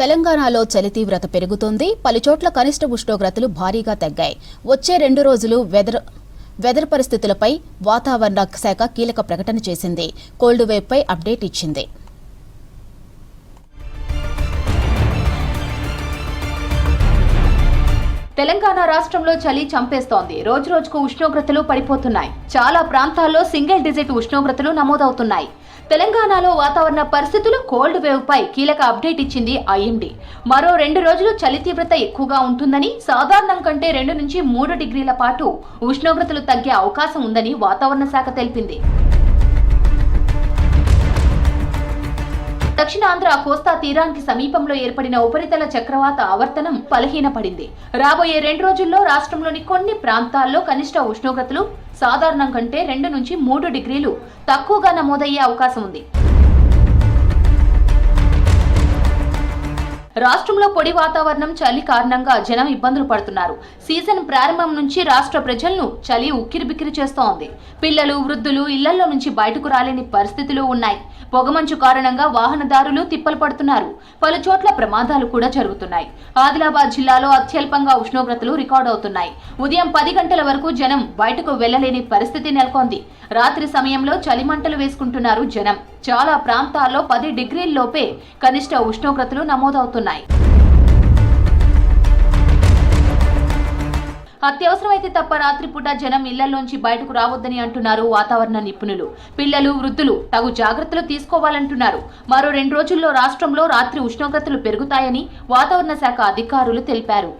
తెలంగాణలో చలి తీవ్రత పెరుగుతోంది. పలుచోట్ల కనిష్ట ఉష్ణోగ్రతలు భారీగా తగ్గాయి. వచ్చే 2 రోజులు వెదర్ పరిస్థితులపై వాతావరణ శాఖ కీలక ప్రకటన చేసింది. కోల్డ్ వేవ్ పై అప్డేట్ ఇచ్చింది. తెలంగాణ రాష్ట్రంలో చలి చంపేస్తోంది. రోజు రోజుకు ఉష్ణోగ్రతలు పడిపోతున్నాయి. చాలా ప్రాంతాల్లో సింగిల్ డిజిట్ ఉష్ణోగ్రతలు నమోదవుతున్నాయి. తెలంగాణలో వాతావరణ పరిస్థితులు కోల్డ్ వేవ్ పై కీలక అప్డేట్ ఇచ్చింది ఐఎండీ. మరో 2 రోజులు చలి తీవ్రత ఎక్కువగా ఉంటుందని, సాధారణం కంటే 2 నుంచి 3 డిగ్రీల పాటు ఉష్ణోగ్రతలు తగ్గే అవకాశం ఉందని వాతావరణ శాఖ తెలిపింది. దక్షిణాంధ్ర కోస్తా తీరానికి సమీపంలో ఏర్పడిన ఉపరితల చక్రవాత ఆవర్తనం బలహీనపడింది. రాబోయే 2 రోజుల్లో రాష్ట్రంలోని కొన్ని ప్రాంతాల్లో కనిష్ట ఉష్ణోగ్రతలు సాధారణం కంటే 2 నుంచి 3 డిగ్రీలు తక్కువగా నమోదయ్యే అవకాశం ఉంది. రాష్ట్రంలో పొడి వాతావరణం, చలి కారణంగా జనం ఇబ్బందులు పడుతున్నారు. సీజన్ ప్రారంభం నుంచి రాష్ట్ర ప్రజలను చలి ఉక్కిరిబిక్కిరి చేస్తోంది. పిల్లలు, వృద్ధులు ఇళ్లలో నుంచి బయటకు రాలేని పరిస్థితులు ఉన్నాయి. పొగమంచు కారణంగా వాహనదారులు తిప్పలు పడుతున్నారు. పలు చోట్ల ప్రమాదాలు కూడా జరుగుతున్నాయి. ఆదిలాబాద్ జిల్లాలో అత్యల్పంగా ఉష్ణోగ్రతలు రికార్డు అవుతున్నాయి. ఉదయం 10 గంటల వరకు జనం బయటకు వెళ్లలేని పరిస్థితి నెలకొంది. రాత్రి సమయంలో చలిమంటలు వేసుకుంటున్నారు జనం. చాలా ప్రాంతాల్లో 10 డిగ్రీల్లోపే కనిష్ట ఉష్ణోగ్రతలు నమోదవుతున్నాయి. అత్యవసరమైతే తప్ప రాత్రిపూట జనం ఇళ్లలోంచి బయటకు రావద్దని అంటున్నారు వాతావరణ నిపుణులు. పిల్లలు, వృద్ధులు తగు జాగ్రత్తలు తీసుకోవాలంటున్నారు. మరో 2 రోజుల్లో రాష్ట్రంలో రాత్రి ఉష్ణోగ్రతలు పెరుగుతాయని వాతావరణ శాఖ అధికారులు తెలిపారు.